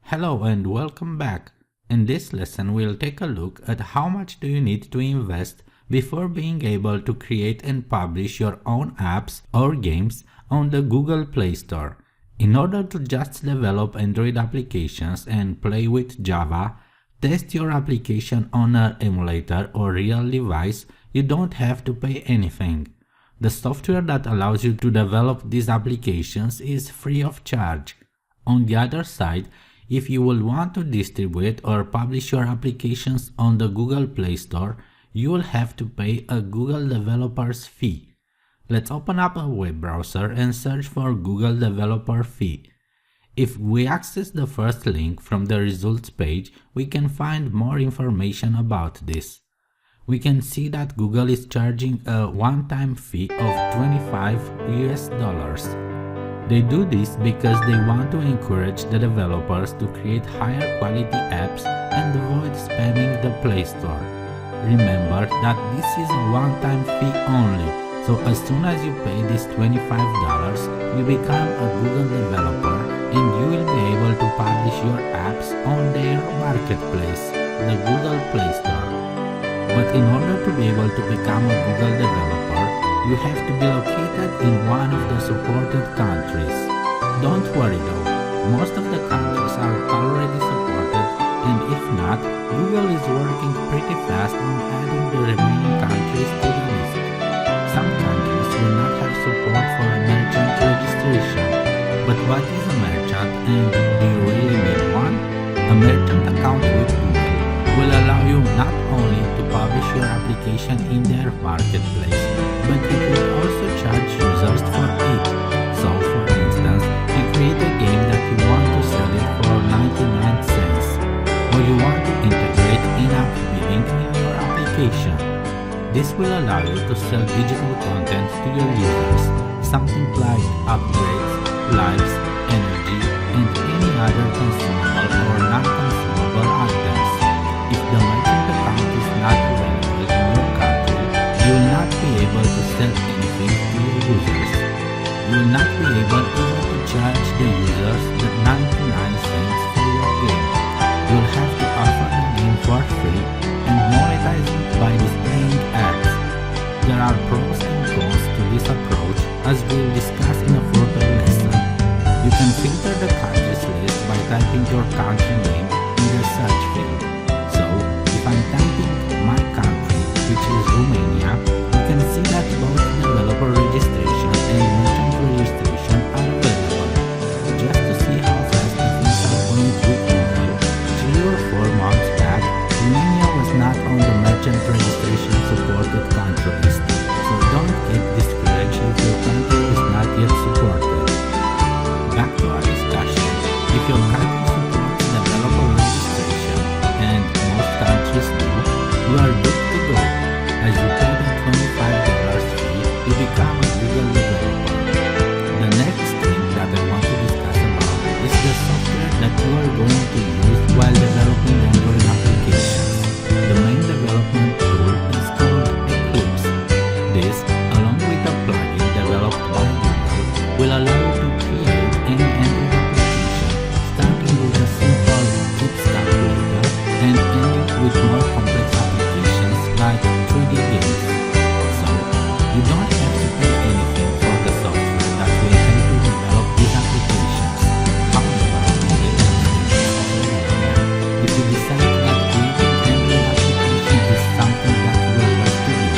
Hello and welcome back. In this lesson we'll take a look at how much do you need to invest before being able to create and publish your own apps or games on the Google Play Store. In order to just develop Android applications and play with Java, test your application on an emulator or real device, you don't have to pay anything. The software that allows you to develop these applications is free of charge. On the other side, if you will want to distribute or publish your applications on the Google Play Store, you will have to pay a Google Developers Fee. Let's open up a web browser and search for Google Developer Fee. If we access the first link from the results page, we can find more information about this. We can see that Google is charging a one-time fee of $25. They do this because they want to encourage the developers to create higher quality apps and avoid spamming the Play Store. Remember that this is a one-time fee only, so as soon as you pay this $25, you become a Google developer and you will be able to publish your apps on their marketplace, the Google Play Store. But in order to be able to become a Google developer, you have to be located in one of the supported countries. Don't worry though, most of the countries are already supported, and if not, Google is working pretty fast on adding the remaining countries to the list. Some countries will not have support for a merchant registration. But what is a merchant, and do you really need one? A merchant account with Google will allow you not only to publish your application in their marketplace, but it will also charge users for it. So, for instance, you create a game that you want to sell it for 99 cents, or you want to integrate in-app bidding in your application. This will allow you to sell digital content to your users, something like upgrades, lives, energy, and any other consumable or non-consumable items. If the merchant account is not available in your country, you will not be able to sell anything to your users. You will not be able even to charge the users the 99 cents for your game. You will have to offer the game for free and monetize it by displaying ads. There are pros and cons to this approach, as we will discuss in a further lesson. You can filter the countries list by typing your country name in the search field. So, if I'm typing my country, which is Romania, you can see that both developer registration and merchant registration are available. Just to see how fast things are going with Google, 3 or 4 months back, Romania was not on the merchant registration supported country list, so don't get discouraged if your country is not yet supported. Back to our discussion. If your country supports developer registration, and most countries do, you are good to go. As you pay the $25 fee, you become a Google developer. The next thing that I want to discuss about is the software that you are going to use while developing Android applications. The main development tool is called Eclipse. This, along with a plugin developed by Google, will allow you to create any Android application, starting with a simple tips calculator and ending with more complex applications like 3D games. So, you don't have to pay anything for the software that will help you develop these applications. However, if you decide that creating Android application is something that you will like to do,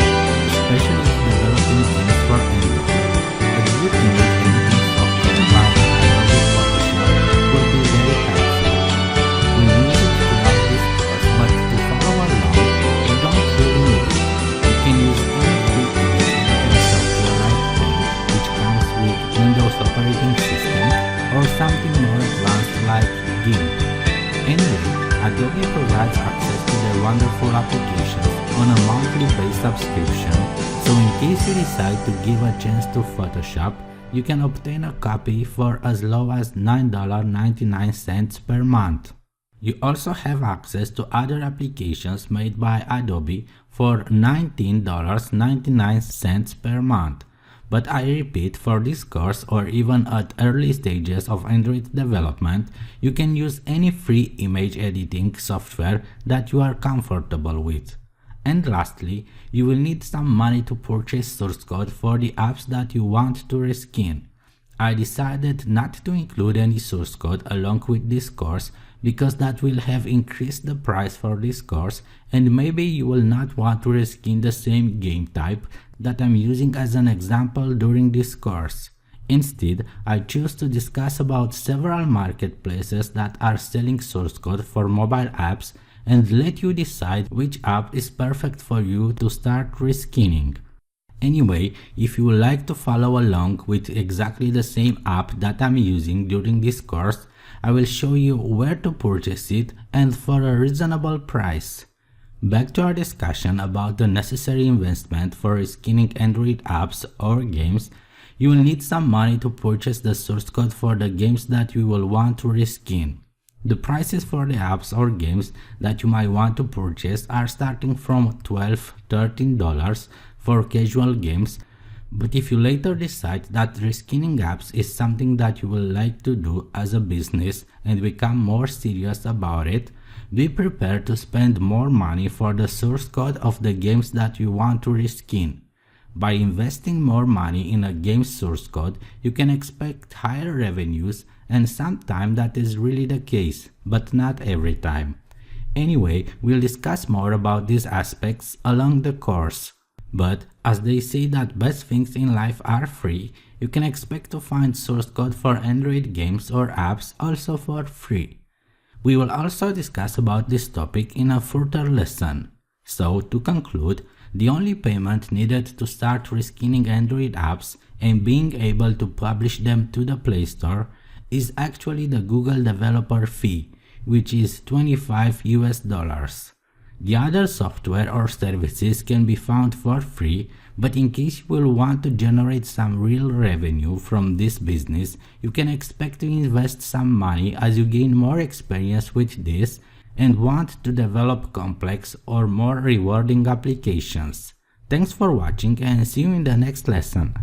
especially if developing games for Android, a good image editing software like Adobe Photoshop will be very helpful. We use it throughout this course, but to follow along, you don't really need it. You can use any free image editing software like Paint, which comes with Windows operating system, or something more advanced like GIMP. Anyway, Adobe provides access to their wonderful applications on a monthly-based subscription, so in case you decide to give a chance to Photoshop, you can obtain a copy for as low as $9.99 per month. You also have access to other applications made by Adobe for $19.99 per month, But I repeat, for this course or even at early stages of Android development, you can use any free image editing software that you are comfortable with. And lastly, you will need some money to purchase source code for the apps that you want to reskin. I decided not to include any source code along with this course because that will have increased the price for this course, and maybe you will not want to reskin the same game type that I'm using as an example during this course. Instead, I choose to discuss about several marketplaces that are selling source code for mobile apps and let you decide which app is perfect for you to start reskinning. Anyway, if you would like to follow along with exactly the same app that I'm using during this course, I will show you where to purchase it and for a reasonable price. Back to our discussion about the necessary investment for reskinning Android apps or games. You will need some money to purchase the source code for the games that you will want to reskin. The prices for the apps or games that you might want to purchase are starting from $12–13 for casual games, but if you later decide that reskinning apps is something that you will like to do as a business and become more serious about it, be prepared to spend more money for the source code of the games that you want to reskin. By investing more money in a game's source code, you can expect higher revenues, and sometimes that is really the case, but not every time. Anyway, we'll discuss more about these aspects along the course. But as they say that best things in life are free, you can expect to find source code for Android games or apps also for free. We will also discuss about this topic in a further lesson. So to conclude, the only payment needed to start reskinning Android apps and being able to publish them to the Play Store is actually the Google developer fee, which is $25. The other software or services can be found for free, but in case you will want to generate some real revenue from this business, you can expect to invest some money as you gain more experience with this and want to develop complex or more rewarding applications. Thanks for watching and see you in the next lesson.